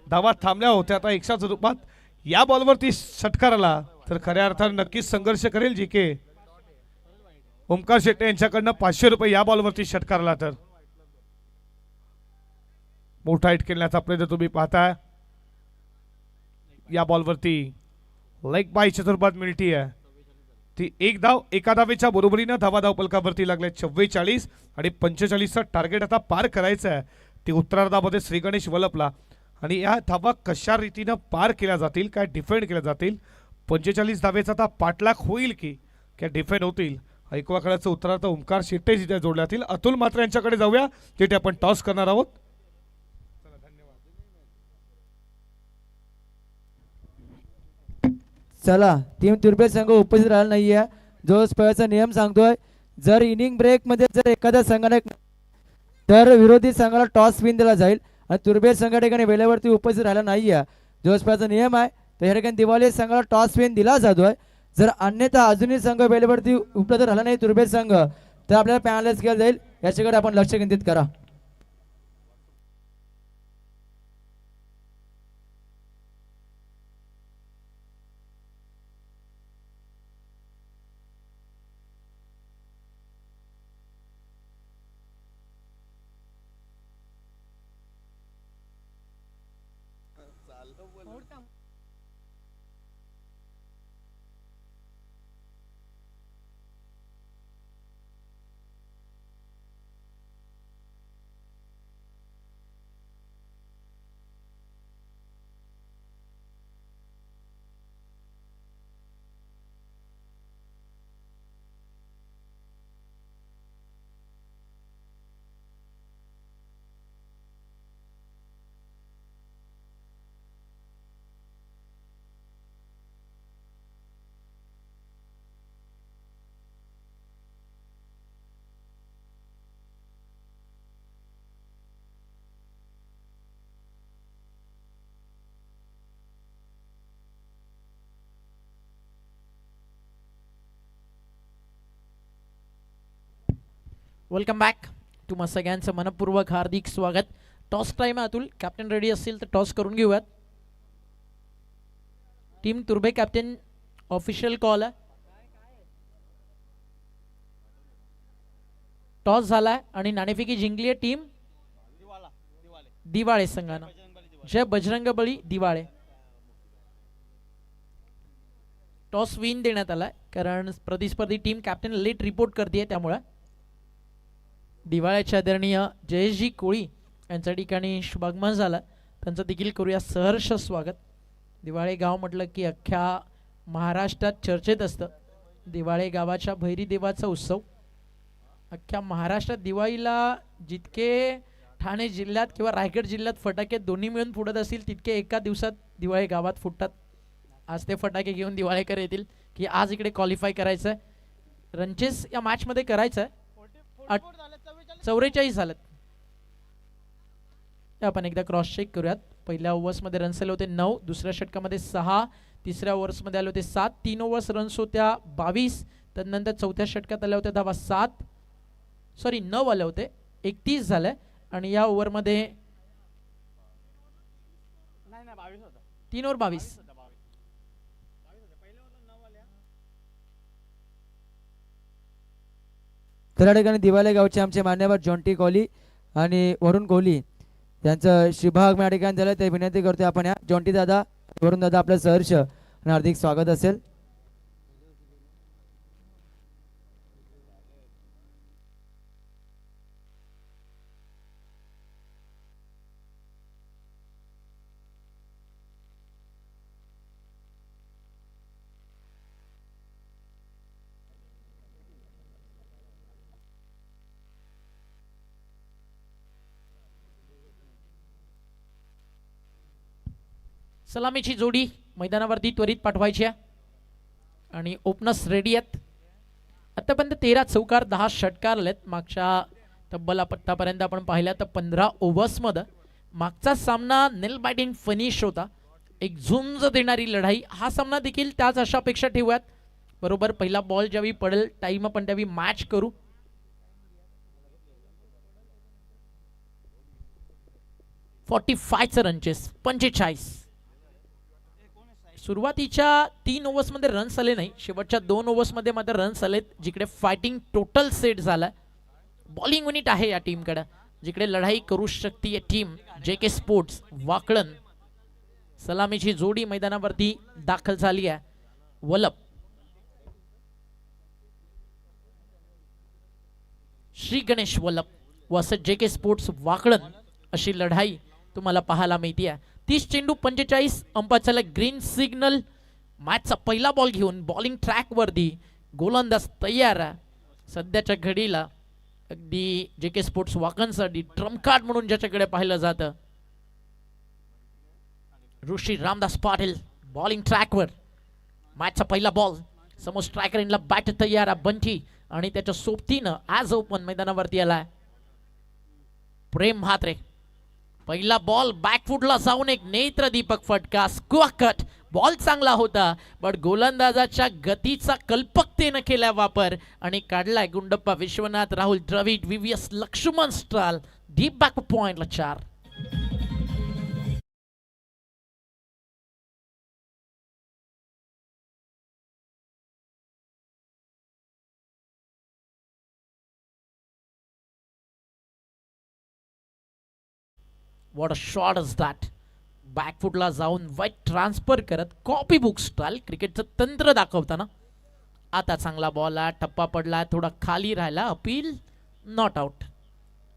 धावा थांबल्या होत्या आता 100 रूपात. या बॉलवरती षटकार आला तर खऱ्या अर्थानं नक्कीच संघर्ष करेल JK. ओमकार शेट्टे यांच्याकडनं 500 रुपये या बॉलवरती षटकार आला तर. मोठा हिट खेळण्याचा प्रयत्न तुम्ही पाहताय. या बॉलवरती लेग बायच्या स्वरूपात मिळती आहे ती. एक धाव एका धावेच्या बरोबरीनं धावा धावफलकावरती लागल्या 44 आणि 45चं टार्गेट आता पार करायचं आहे. ती उत्तरार्धामध्ये श्री गणेश वलपला आणि या धावा कशा रीतीनं पार केल्या जातील काय डिफेंड केल्या जातील. 45 धावेचा आता पाठलाग होईल की काय डिफेंड होतील. ऐकवाकड्याचं उत्तरार्ध ओमकार शेट्टे जिथे जोडले जातील. अतुल मात्र यांच्याकडे जाऊया तिथे आपण टॉस करणार आहोत. चला टीम तुर्बे संघ उपस्थित राहिला नाहीये. जो स्पेअरचा नियम सांगतोय जर इनिंग ब्रेक मध्ये जर एखादा संघाटक तर विरोधी संघाला टॉस विन दिला जाईल आणि तुर्बे संघ ठिकाणी वेळेवरती उपस्थित राहिला नाहीये. जो स्पेअरचा नियम आहे तर या ठिकाणी दिवाळी संघाला टॉस विन दिला जातोय. जर अन्यथा अजूनही संघ वेळेवरती उपलब्ध राहिला नाही तुर्बे संघ तर आपल्याला पॅनलाइज केलं जाईल. याच्याकडे आपण लक्ष केंद्रित करा. Welcome back. तुम्हा सगळ्यांचं मनपूर्वक हार्दिक स्वागत. टॉस टाइम आहे अतुल. कॅप्टन रेडी असतील तर टॉस करून घेऊयात. टीम तुर्बे कॅप्टन ऑफिशियल कॉल आहे. टॉस झालाय आणि नाणेफेकी जिंकली आहे टीम दिवाळे संघानं. जय बजरंग बली दिवाळे. टॉस विन देण्यात आलाय कारण प्रतिस्पर्धी टीम कॅप्टन लेट रिपोर्ट करते त्यामुळे. दिवाळ्याचे आदरणीय जयेशजी कोळी यांच्या ठिकाणी शुभागमन झालं. त्यांचं देखील करूया सहर्ष स्वागत. दिवाळे गाव म्हटलं की अख्ख्या महाराष्ट्रात चर्चेत असतं. दिवाळे गावाच्या भैरी देवाचा उत्सव अख्ख्या महाराष्ट्रात दिवाळीला जितके ठाणे जिल्ह्यात किंवा रायगड जिल्ह्यात फटाके दोन्ही मिळून फुटत असतील तितके एका दिवसात दिवाळी गावात फुटतात. आज ते फटाके घेऊन दिवाळेकर येतील की आज इकडे क्वालिफाय करायचं आहे. रनचेस या मॅचमध्ये करायचं आहे. 44 झालेत. आपण एकदा क्रॉस चेक करूयात. पहिल्या ओव्हर्समध्ये रन्स आले होते 9, दुसऱ्या षटकामध्ये 6, तिसऱ्या ओव्हर्समध्ये आले होते 7, 3 ओव्हर्स रन्स होत्या 22. त्यानंतर चौथ्या षटकात आल्या होत्या धावा 9 आले होते 31 झाले आणि या ओव्हरमध्ये 3 ओव्हर 22. तर या ठिकाणी दिवाले गावचे आमचे मान्यवर जॉन्टी कोहली आणि वरुण कोहली यांचं शुभागमन या ठिकाणी झालं ते विनंती करतोय आपण या जॉन्टी दादा वरुण दादा आपलं सहर्ष आणि हार्दिक स्वागत असेल. सलामीची जोडी मैदानावरती त्वरित पाठवायची आहे आणि ओपनर्स रेडी आहेत. आतापर्यंत 13 चौकार 10 षटकार आलेत. मागच्या तब्बल आतापर्यंत आपण पाहिलं तर 15 ओव्हर्समध्ये मागचा सामना नेल बायटिंग फिनिश होता. एक झुंज देणारी लढाई. हा सामना देखील त्याच अशा अपेक्षा ठेवूयात. बरोबर पहिला बॉल ज्यावेळी पडेल टाइम आपण त्यावेळी मॅच करू. रनचेस 45. सुरुवातीच्या 3 ओव्हर्समध्ये रन्स आले नाही. शेवटच्या 2 ओव्हर्समध्ये मात्र रन्स आलेत. जिकडे फायटिंग टोटल सेट झालाय. बॉलिंग युनिट आहे या टीमकडे जिकडे लढाई करू शकते टीम JK स्पोर्ट्स वाकळण. सलामीची जोडी मैदानावरती दाखल झाली आहे. Valap Shri Ganesh Valap versus JK sports Vakalan अशी लढाई तुम्हाला पाहायला मिळते. 30 चेंडू 45. अंपायरला ग्रीन सिग्नल. मॅचचा पहिला बॉल घेऊन बॉलिंग ट्रॅक वरती गोलंदाज तयार आहे. सध्याच्या घडीला अगदी JK स्पोर्ट्स वाकणसाठी ट्रम्प कार्ड म्हणून ज्याच्याकडे पाहिलं जातं ऋषी रामदास पाटील बॉलिंग ट्रॅकवर. मॅचचा पहिला बॉल समोर स्ट्रायकर इनला बॅट तयार आहे बंटी आणि त्याच्या सोबतीनं ॲज ओपन मैदानावरती आलाय प्रेम म्हात्रे. पहिला बॉल बॅकफुटला जाऊन एक नेत्र दीपक फटका. Square cut. बॉल चांगला होता बट गोलंदाजाच्या गतीचा कल्पकतेनं केला वापर आणि काढलाय गुंडप्पा विश्वनाथ राहुल द्रविड VVS लक्ष्मण स्ट्राल. डीप बॅक पॉइंटला 4. What a shot is that. बॅकफुटला जाऊन वाईट ट्रान्सफर करत कॉपी बुक स्टाईल क्रिकेटचं तंत्र दाखवताना. आता चांगला बॉल आहे. टप्पा पडला. थोडा खाली राहिला. Appeal not out.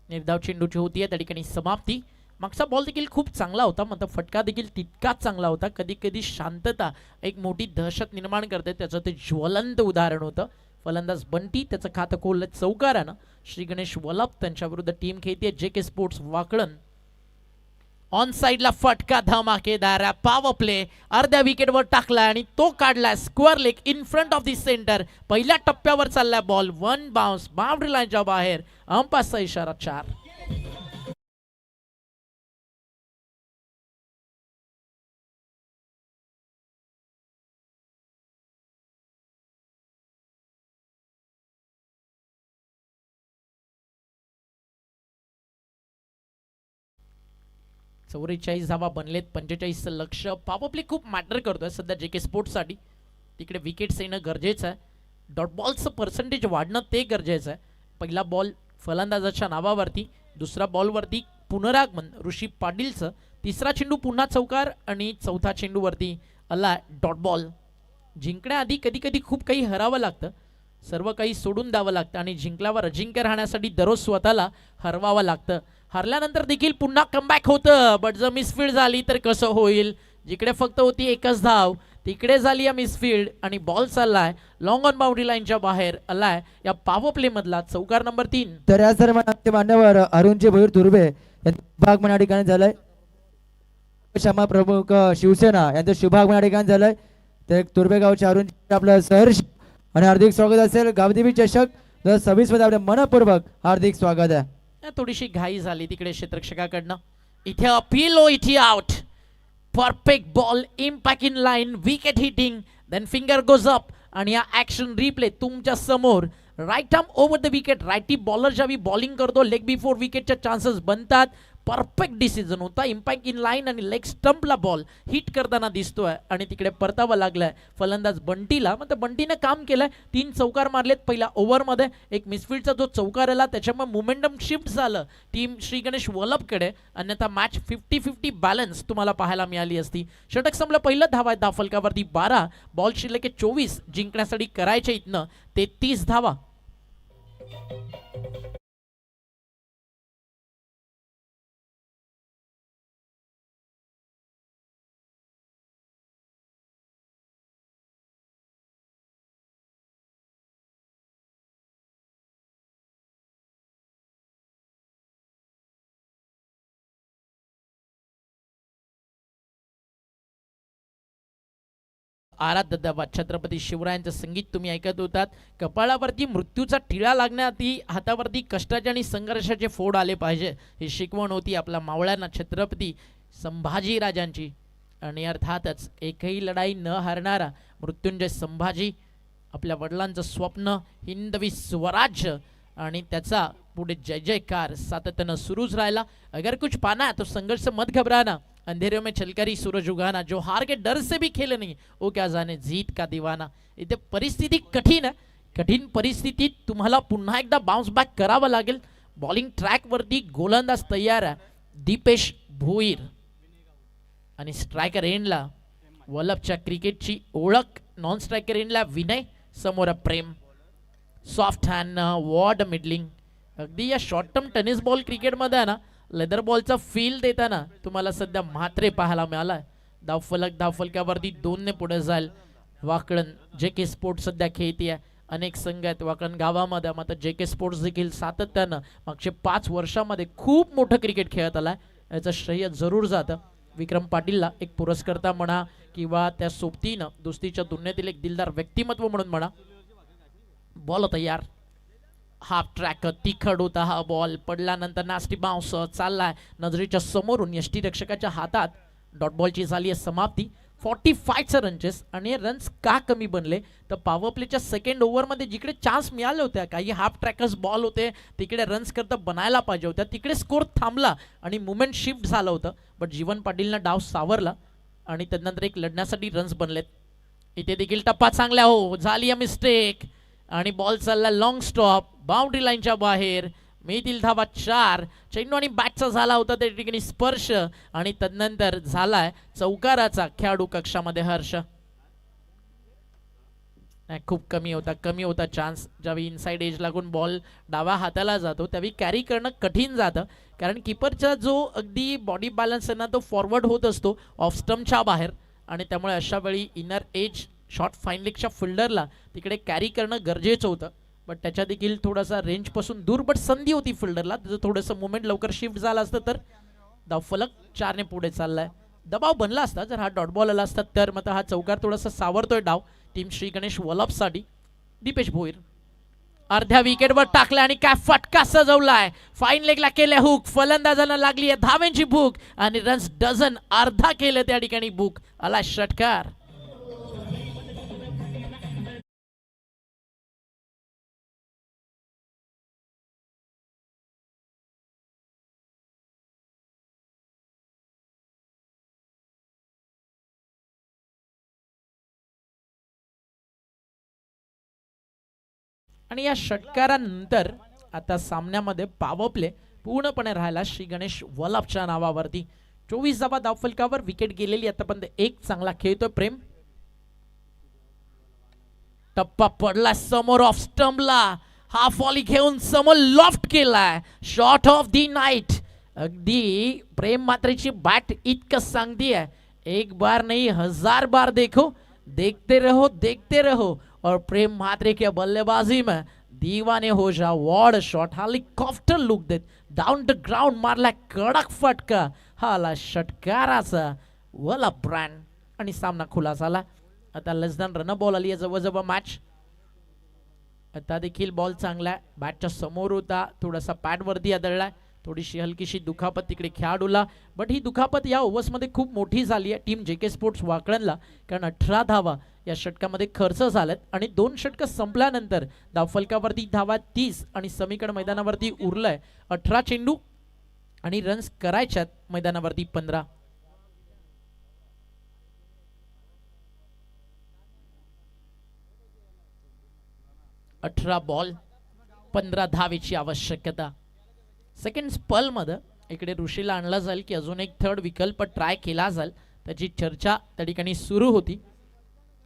निर्धाव चेंडूची होती त्या ठिकाणी समाप्ती. मागचा बॉल देखील खूप चांगला होता. मात्र फटका देखील तितकाच चांगला होता. कधी कधी शांतता एक मोठी दहशत निर्माण करते. त्याचं ते ज्वलंत उदाहरण होतं. फलंदाज बंटी त्याचं खातं खोललं चौकारानं. श्री गणेश वलप त्यांच्याविरुद्ध टीम खेळते JK स्पोर्ट्स वाकळण. ऑन साइडला फटका धमाकेदार. पॉवर प्ले अर्ध्या विकेटवर टाकला आणि तो काढला square leg in front of the centre. पहिल्या टप्प्यावर चालला बॉल. 1 बाउन्स बाउंड्री लाईनच्या बाहेर. अंपायरचा इशारा 4. चौवेचाळीस धावा बनलेत. 45चं लक्ष. पॉवर प्ले खूप मॅटर करतोय सध्या JK स्पोर्ट्ससाठी. तिकडे विकेट्स येणं गरजेचं आहे. डॉट बॉलचं पर्सेंटेज वाढणं ते गरजेचं आहे. पहिला बॉल फलंदाजाच्या नावावरती. दुसरा बॉलवरती पुनरागमन ऋषी पाटीलचं. तिसरा चेंडू पुन्हा चौकार आणि चौथा चेंडूवरती आला डॉट बॉल. जिंकण्याआधी कधी कधी खूप काही हरावं लागतं. सर्व काही सोडून द्यावं लागतं आणि जिंकल्यावर अजिंक्य राहण्यासाठी दररोज स्वतःला हरवावं लागतं. हरल्यानंतर देखील पुन्हा कमबॅक होतं. बट जर मिसफील्ड झाली तर कसं होईल. जिकडे फक्त होती एकच धाव तिकडे झाली या मिसफील्ड आणि बॉल चाललाय लॉंग ऑन बाउंड्री लाईनच्या बाहेर आलाय या पॉवर प्ले मधला चौकार नंबर 3. तर या सर्व मान्यवर अरुणजी भैर तुर्बे भाग या ठिकाणी झालंय. क्षमा प्रमुख शिवसेना यांचं शुभागमन या ठिकाणी झालंय. तर तुर्बे गावचे अरुण आपलं सहर्ष आणि हार्दिक स्वागत असेल. गावदेवी चषक 2026 मध्ये आपले मनपूर्वक हार्दिक स्वागत आहे. थोडीशी घाई झाली तिकडे क्षेत्ररक्षकाकडनं. इथे अपील इथे out. Perfect ball impact in line wicket hitting then finger goes up आणि या ऍक्शन रिप्ले तुमच्या समोर. Right arm over the wicket. Righty bowler ज्यावेळी बॉलिंग करतो लेग बिफोर विकेटच्या चान्सेस बनतात परफेक्ट डिसिजन होता. इम्पॅक्ट इन लाईन आणि लेग स्टंपला बॉल हिट करताना दिसतोय आणि तिकडे परतावा लागलाय फलंदाज बंटीला. मग बंटीने काम केलंय, 3 चौकार मारलेत पहिल्या ओव्हरमध्ये. एक मिसफील्डचा जो चौकार आला त्याच्यामुळे मोमेंटम शिफ्ट झालं टीम श्री गणेश वल्लभकडे, अन्यथा मॅच 50-50 बॅलन्स तुम्हाला पाहायला मिळाली असती. षटक संपलं पहिलं, धावा धाव फलकावरती 12, बॉल शिल्लक 24, जिंकण्यासाठी करायच्या इथनं 33 धावा. आराध्य छत्रपती शिवरायांचं संगीत तुम्ही ऐकत होतात. कपाळावरती मृत्यूचा टिळा लागण्याआधी हातावरती कष्टाचे आणि संघर्षाचे फोड आले पाहिजे ही शिकवण होती आपल्या मावळ्यांना छत्रपती संभाजीराजांची. आणि अर्थातच एकही लढाई न हारणारा मृत्युंजय संभाजी, आपल्या वडिलांचं स्वप्न हिंदवी स्वराज्य आणि त्याचा पुढे जय जयकार सातत्यानं सुरूच राहिला. अगर कुछ पाना तो संघर्ष मत घबराना, अंधेरे में चलकर सूरज उगाना, जो हार के डर से भी खेले नहीं वो क्या जाने जीत का दीवाना. इथे परिस्थिती कठीण आहे. कठीण परिस्थितीत तुम्हाला पुन्हा एकदा बाउन्स बॅक करावं लागेल. बॉलिंग ट्रॅकवरती गोलंदाज तयार आहे दीपेश भोईर आणि स्ट्रायकर एंडला वल्लभच्या क्रिकेटची ओळख. नॉन स्ट्रायकर एंडला विनय, समोर Prem. Soft hand ward middling. अगदी या शॉर्ट टर्म टेनिस बॉल क्रिकेटमध्ये आहे ना, लेदर बॉलचा फील देताना तुम्हाला सध्या म्हात्रे पाहायला मिळालाय. धावफलकावरती 2ने पुढे जाईल वाकळण. जे के स्पोर्ट्स सध्या खेळतीये. अनेक संघ आहेत वाकळण गावामध्ये, मात्र जे के स्पोर्ट्स देखील सातत्यानं मागचे 5 वर्षामध्ये खूप मोठं क्रिकेट खेळत आलाय. याचं श्रेय जरूर जातं विक्रम पाटीलला, एक पुरस्कर्ता म्हणा किंवा त्या सोबतीनं दोस्तीच्या तुलनेतील एक दिलदार व्यक्तिमत्व म्हणून म्हणा. बॉल तयार, हाफ ट्रॅक तिखट होता हा बॉल. पडल्यानंतर नास्टी बाउन्स चाललाय नजरेच्या समोरून यष्टीरक्षकाच्या हातात. डॉट बॉलची झाली आहे समाप्ती. 45 रनचेस. आणि रन्स का कमी बनले तर पॉवर प्लेच्या सेकंड ओव्हरमध्ये जिकडे चान्स मिळाले होते, काही हाफ ट्रॅकर्स बॉल होते तिकडे रन्स करता बनायला पाहिजे होत्या, तिकडे स्कोर थांबला आणि मुवमेंट शिफ्ट झालं होतं. बट जीवन पाटीलनं डाव सावरला आणि त्यानंतर एक लढण्यासाठी रन्स बनलेत. इथे देखील टप्पा चांगला हो, झाली आहे मिस्टेक आणि बॉल चालला लॉंग स्टॉप बाउंड्री लाईनच्या बाहेर. मिळतील धावा 4. चेंडू आणि बॅटचा झाला होता त्या ठिकाणी स्पर्श आणि तदनंतर झालाय चौकाराचा खेळाडू कक्षामध्ये हर्ष. खूप कमी होता चान्स. ज्यावेळी इनसाइड एज लागून बॉल डाव्या हाताला जातो त्यावेळी कॅरी करणं कठीण जातं, कारण किपरचा जो अगदी बॉडी बॅलन्स आहे ना तो फॉरवर्ड होत असतो ऑफ स्टंपच्या बाहेर. आणि त्यामुळे अशा वेळी इनर एज शॉर्ट फाईन लेगच्या फिल्डरला तिकडे कॅरी करणं गरजेचं होतं. बट त्याच्या देखील थोडासा रेंजपासून दूर, बट संधी होती फिल्डरला. त्याचं थोडंसं मुवमेंट लवकर शिफ्ट झाला असतं तर धावफलक 4ने पुढे चाललाय. दबाव बनला असता जर हा डॉट बॉल आला असता तर. मात्र हा चौकार थोडासा सावरतोय डाव टीम श्री गणेश वल्लभसाठी. दीपेश भोईर अर्ध्या विकेटवर टाकलाय आणि काय फटका सजवलाय. फाईन लेगला केले हुक, फलंदाजांना लागली आहे धावेंची भूक आणि रन्स डझन अर्धा केले त्या ठिकाणी भूक. आला षटकार. आणि या षटकारानंतर आता सामन्यामध्ये पॉवर प्ले पूर्णपणे राहिला श्री गणेश वल्लभच्या नावावरती. 24 धावा धावफलकावर, विकेट गेलेली आतापर्यंत एक. चांगला खेळतोय प्रेम. टप्पा पडला समोर ऑफ स्टंपला. हा फॉली घेऊन समोर लॉफ्ट केलाय. Shot of the night. अगदी प्रेम मात्रेची बॅट इतकं सांगतीये, एक बार नहीं 1000 बार देखो, देखते रहो और प्रेम म्हात्रे के बल्लेबाजी में दीवाने हो जाओ. वॉर्ड शॉट, हेलिकॉप्टर लुक देत डाउन द ग्राउंड मारला कडक फटका. हाला षटकाराचा वल्लभ ब्रँड आणि सामना खुला झाला. आता लेस दॅन रन बॉल आली आहे जवळजवळ मॅच. आता देखील बॉल चांगला बॅटच्या समोर होता, थोडासा पॅड वरती आदळलाय. थोडीशी हलकीशी दुखापत तिकडे खेळाडूला. बट ही दुखापत या ओव्हर्समध्ये खूप मोठी झाली आहे टीम जे के स्पोर्ट्स वाकळणला, कारण 18 धावा या षटकामध्ये खर्च झाल्यात. आणि 2 षटकं संपल्यानंतर धावफलकावरती धावा 30 आणि समीकरण मैदानावरती उरलंय 18 चेंडू आणि रन्स करायच्यात मैदानावरती 15. अठरा बॉल 15 धावेची आवश्यकता. सेकंड स्पल मध्ये इकडे ऋषीला आणला जाईल की अजून एक थर्ड विकल्प ट्राय केला जाईल, त्याची चर्चा त्या ठिकाणी सुरू होती.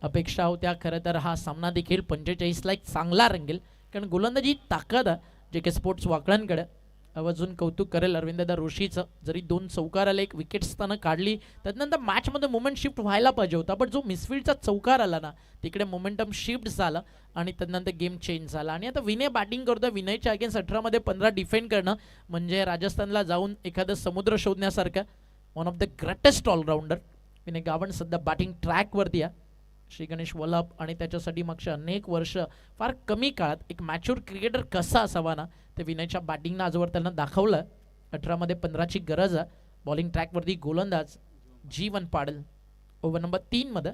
अपेक्षा होत्या खरं तर हा सामना देखील 45ला एक चांगला रंगेल, कारण गोलंदाजी ताकद जे के स्पोर्ट्स वाकड्यांकडे. अजून कौतुक करेल अरविंददा ऋषीचं, जरी 2 चौकार आले, एक विकेट त्यानं काढली, त्यानंतर मॅचमध्ये मोमेंट शिफ्ट व्हायला पाहिजे होता, पण जो मिसफील्डचा चौकार आला ना तिकडे मोमेंटम शिफ्ट झाला आणि त्यानंतर गेम चेंज झाला. आणि आता विनय बॅटिंग करतोय. विनयच्या अगेन्स्ट 18 मध्ये 15 डिफेंड करणं म्हणजे राजस्थानला जाऊन एखादं समुद्र शोधण्यासारखं. One of the greatest all rounder Vinay Gawand सध्या बॅटिंग ट्रॅकवरती आहे. श्री गणेश वल्लभ आणि त्याच्यासाठी मागच्या अनेक वर्ष फार कमी काळात एक मॅच्युअर क्रिकेटर कसा असावा ना ते विनयच्या बॅटिंगनं आजवर त्यांना दाखवलं. 18 मध्ये 15ची गरज आहे. बॉलिंग ट्रॅकवरती गोलंदाज जीवन पाडल. ओव्हर नंबर 3 मध्ये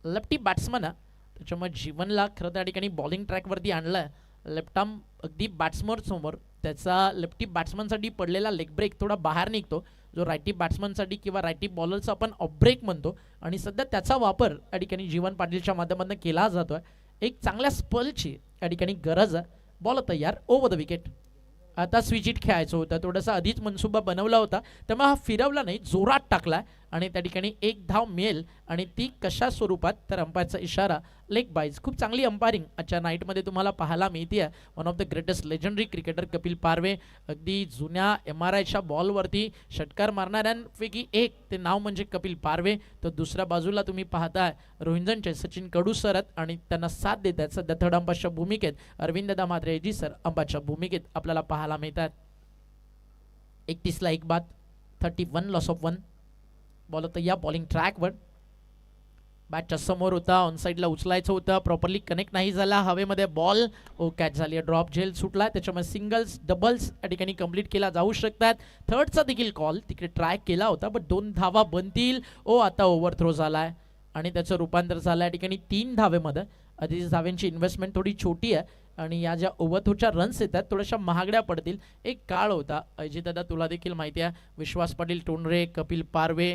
लेफ्टी बॅट्समन आहे, त्याच्यामुळे जीवनला खरं त्या ठिकाणी बॉलिंग ट्रॅकवरती आणलं. लेफ्ट आर्म अगदी बॅट्समन समोर त्याचा लेफ्टी बॅट्समनसाठी पडलेला लेग ब्रेक थोडा बाहेर निघतो, जो रायटी बॅट्समनसाठी किंवा रायटी बॉलरचा आपण ऑफ ब्रेक म्हणतो, आणि सध्या त्याचा वापर या ठिकाणी जीवन पाटीलच्या माध्यमातून केला जातोय. एक चांगल्या स्पलची या ठिकाणी गरज आहे. बॉल तयार, ओव्हर द विकेट. आता स्विच इट खेळायचं होतं, थोडासा आधीच मनसुबा बनवला होता, त्यामुळे हा फिरवला नाही, जोरात टाकला आणि त्या ठिकाणी एक धाव मिळेल. आणि ती कशा स्वरूपात तर अंपायरचा इशारा लेग बाईज. खूप चांगली अंपायरिंग आजच्या नाईटमध्ये तुम्हाला पाहायला मिळते. One of the greatest legendary cricketer Kapil Parwe, अगदी जुन्या MRIच्या बॉलवरती षटकार मारणाऱ्यांपैकी एक ते नाव म्हणजे कपिल पारवे. तर दुसऱ्या बाजूला तुम्ही पाहताय रोहिंजनचे सचिन कडू सरत आणि त्यांना साथ देत आहेत सध्या थर्ड अंपायरच्या भूमिकेत अरविंददा म्हात्रेजी सर अंपायरच्या भूमिकेत आपल्याला पाहायला मिळतात. 31ला 1 बाद, 31 लॉस ऑफ 1. बॉल होता या बॉलिंग ट्रॅकवर, बॅटच्या समोर होता, ऑन साईडला उचलायचं होतं, प्रॉपरली कनेक्ट नाही झाला. हवेमध्ये बॉल कॅच झाली, ड्रॉप झेल सुटला, त्याच्यामुळे सिंगल्स डबल्स या ठिकाणी कंप्लीट केला जाऊ शकतात. थर्डचा देखील कॉल तिकडे ट्राय केला होता, पण 2 धावा बनतील. आता ओव्हर थ्रो झालाय आणि त्याचं रूपांतर झालं या ठिकाणी 3 धावेमध्ये. आधीच धाव्यांची इन्व्हेस्टमेंट थोडी छोटी आहे आणि या ज्या ओव्हरथ्रोच्या रन्स येतात थोड्याशा महागड्या पडतील. एक काळ होता अजितदादा, तुला देखील माहिती आहे, विश्वास पाटील टोंडरे, कपिल पारवे,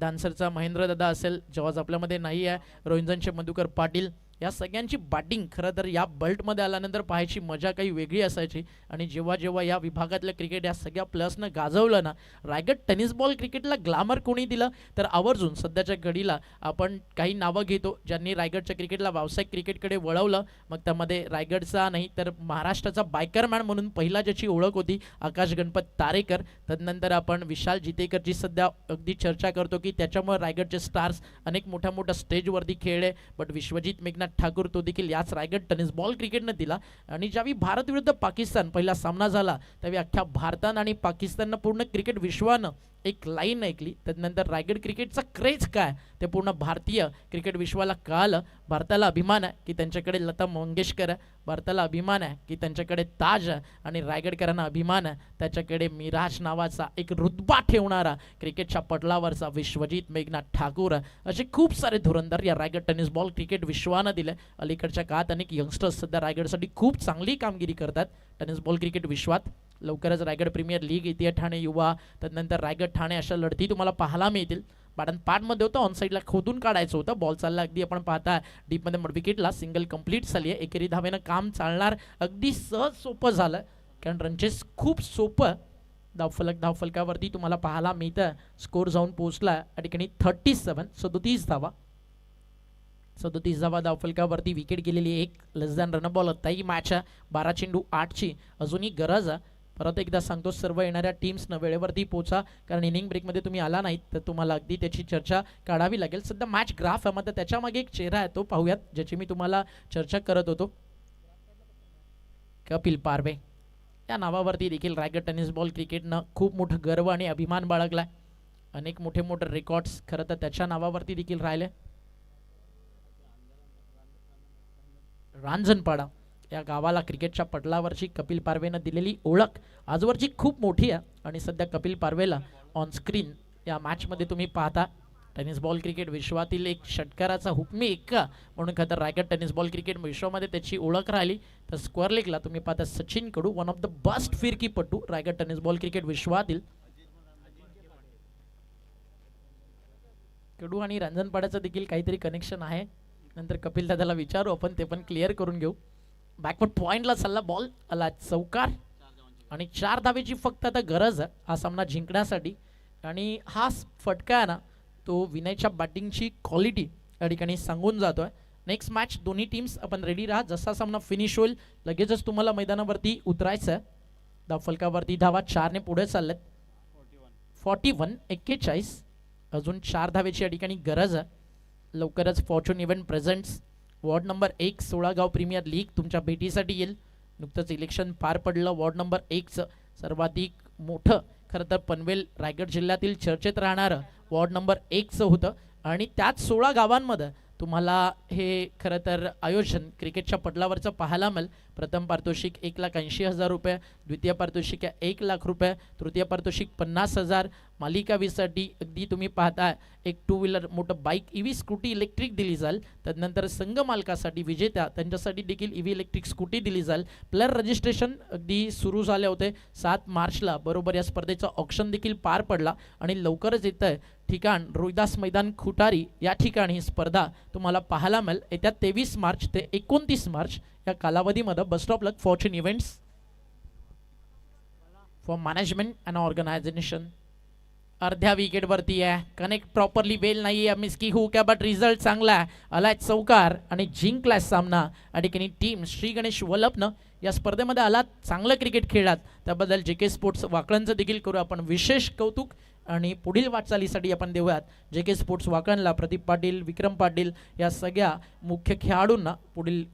दानसरचा महेंद्र दादा असेल, जेव्हा आपल्यामध्ये नाही आहे, रोहिंजनचे मधुकर पाटील, या सगळ्यांची बॅटिंग खरं तर या बल्टमध्ये आल्यानंतर पाहायची मजा काही वेगळी असायची. आणि जेव्हा जेव्हा या विभागातलं क्रिकेट या सगळ्या प्लेयर्सनं गाजवलं ना, रायगड टेनिस बॉल क्रिकेटला ग्लॅमर कोणी दिलं तर आवर्जून सध्याच्या घडीला आपण काही नावं घेतो ज्यांनी रायगडच्या क्रिकेटला व्यावसायिक क्रिकेटकडे वळवलं. मग त्यामध्ये रायगडचा नाही तर महाराष्ट्राचा बायकरमॅन म्हणून पहिला ज्याची ओळख होती आकाश गणपत तारेकर. त्यानंतर आपण विशाल जितेकरची सध्या अगदी चर्चा करतो की त्याच्यामुळे रायगडचे स्टार्स अनेक मोठ्या मोठ्या स्टेजवरती खेळले. बट विश्वजित मेघनाथ ठाकूर तो देखील याच रायगड टेनिस बॉल क्रिकेटनं दिला. आणि ज्यावेळी भारत विरुद्ध पाकिस्तान पहिला सामना झाला त्यावेळी अख्ख्या भारतानं आणि पाकिस्ताननं पूर्ण क्रिकेट विश्वानं एक लाईन ऐकली. त्यानंतर रायगड क्रिकेटचा क्रेज काय ते पूर्ण भारतीय क्रिकेट विश्वाला कळालं. भारताला अभिमान आहे की त्यांच्याकडे लता मंगेशकर आहे, भारताला अभिमान आहे की त्यांच्याकडे ताज आहे, आणि रायगडकरांना अभिमान आहे त्याच्याकडे मिराज नावाचा एक रुतबा ठेवणारा क्रिकेटच्या पटलावरचा विश्वजित मेघनाथ ठाकूर. असे खूप सारे धुरंधर या रायगड टेनिस बॉल क्रिकेट विश्वानं दिले. अलीकडच्या काळात अनेक यंगस्टर्स सध्या रायगडसाठी खूप चांगली कामगिरी करतात टेनिस बॉल क्रिकेट विश्वात. लवकरच रायगड प्रीमियर लीग येते, ठाणे युवा, त्यानंतर रायगड ठाणे अशा लढती तुम्हाला पाहायला मिळतील. पाटण पाठमध्ये होतं, ऑन साईडला खोदून काढायचं होतं, बॉल चालला अगदी आपण पाहता डीपमध्ये विकेटला सिंगल कंप्लीट झाली आहे. एकेरी धावेनं काम चालणार अगदी सहज सोपं झालं, कारण रनचेस खूप सोपं. धावफलकावरती तुम्हाला पाहायला मिळतं स्कोर जाऊन पोहोचला या ठिकाणी 37 धावा. 37 धावा धावफलकावरती, विकेट गेलेली एक, लेस दॅन रन बॉल. आताही मॅच 12 चेंडू 8ची अजूनही गरज आहे. परत एकदा सांगतो, सर्व येणाऱ्या टीम्सनं वेळेवरती पोचा, कारण इनिंग ब्रेकमध्ये तुम्ही आला नाहीत तर तुम्हाला अगदी त्याची चर्चा काढावी लागेल. सध्या मॅच ग्राफ आहे, मात्र त्याच्यामागे एक चेहरा आहे तो पाहूयात ज्याची मी तुम्हाला चर्चा करत होतो. कपिल पारवे या नावावरती देखील रायगड टेनिस बॉल क्रिकेटनं खूप मोठं गर्व आणि अभिमान बाळगलाय. अनेक मोठे मोठे रेकॉर्ड्स खरं तर त्याच्या नावावरती देखील राहिले. रांजणपाडा या गावाला क्रिकेटच्या पटलावरची कपिल पारवेनं दिलेली ओळख आजवरची खूप मोठी आहे. आणि सध्या कपिल पारवेला ऑन स्क्रीन या मॅचमध्ये तुम्ही पाहता टेनिस बॉल क्रिकेट विश्वातील एक षटकाराचा हुकमी एक्का म्हणून खरं तर रायगड टेनिस बॉल क्रिकेट विश्वामध्ये त्याची ओळख राहिली. तर स्क्वेअर लेगला तुम्ही पाहता Sachin Kadu, one of the best फिरकीपटू रायगड टेनिस बॉल क्रिकेट विश्वातील. कडू आणि रांजणपाड्याचं देखील काहीतरी कनेक्शन आहे, नंतर कपिल दादाला विचारू आपण, ते पण क्लिअर करून घेऊ. बॅकवर्ड पॉइंटला चालला बॉल, आला चौकार आणि 4 धावेची फक्त आता गरज आहे हा सामना जिंकण्यासाठी. आणि हा फटका आहे ना तो विनयच्या बॅटिंगची क्वालिटी या ठिकाणी सांगून जातोय. नेक्स्ट मॅच दोन्ही टीम्स आपण रेडी राहा, जसा सामना फिनिश होईल लगेचच तुम्हाला मैदानावरती उतरायचं आहे. धावफलकावरती धावा 4 ने पुढे चाललेत. 41 अजून 4 धावेची या ठिकाणी गरज आहे. लवकरच fortune event presents ward number 1 16 premier league तुमच्या भेटीसाठी येईल. नुकतंच इलेक्शन पार पडलं. वॉर्ड नंबर 1चं सर्वाधिक मोठं खरं तर पनवेल रायगड जिल्ह्यातील चर्चेत राहणारं वॉर्ड नंबर 1चं होतं आणि त्याच 16 गावांमध्ये तुम्हाला हे खरं तर आयोजन क्रिकेटच्या पटलावरचं पाहायला मिळेल. प्रथम पारितोषिक 1,80,000 रुपये, द्वितीय पारितोषिक 1 लाख रुपये, तृतीय पारितोषिक 50,000. मालिका वीसाठी अगदी तुम्ही पाहताय एक 2 व्हीलर मोठं बाईक EV स्कूटी इलेक्ट्रिक दिली जाईल. त्यानंतर संघ मालकासाठी विजेत्या त्यांच्यासाठी देखील EV इलेक्ट्रिक स्कूटी दिली जाईल. प्लेअर रजिस्ट्रेशन अगदी सुरू झाले होते 7 मार्चला बरोबर या स्पर्धेचं ऑक्शन देखील पार पडला आणि लवकरच येतं आहे ठिकाण रोहिदास मैदान खुटारी या ठिकाणी स्पर्धा तुम्हाला पाहायला मिळेल. येत्या 23 मार्च ते 29 मार्च या कालावधीमध्ये. Best of luck fortune events for management and organisation. अर्ध्या विकेटवरती आहे, कनेक्ट प्रॉपरली वेल नाही आहे, मिस्की हू क्या बट रिझल्ट चांगला आहे. आलाय चौकार आणि जिंकलाय सामना. या ठिकाणी टीम श्री गणेश वल्लभनं या स्पर्धेमध्ये आलात, चांगलं क्रिकेट खेळलात, त्याबद्दल JK स्पोर्ट्स वाकळणचं देखील करू आपण विशेष कौतुक. आणि पुढील वाटचालीसाठी आपण देऊयात JK स्पोर्ट्स वाकणला प्रदीप पाटील, विक्रम पाटील या सगळ्या मुख्य खेळाडूंना पुढील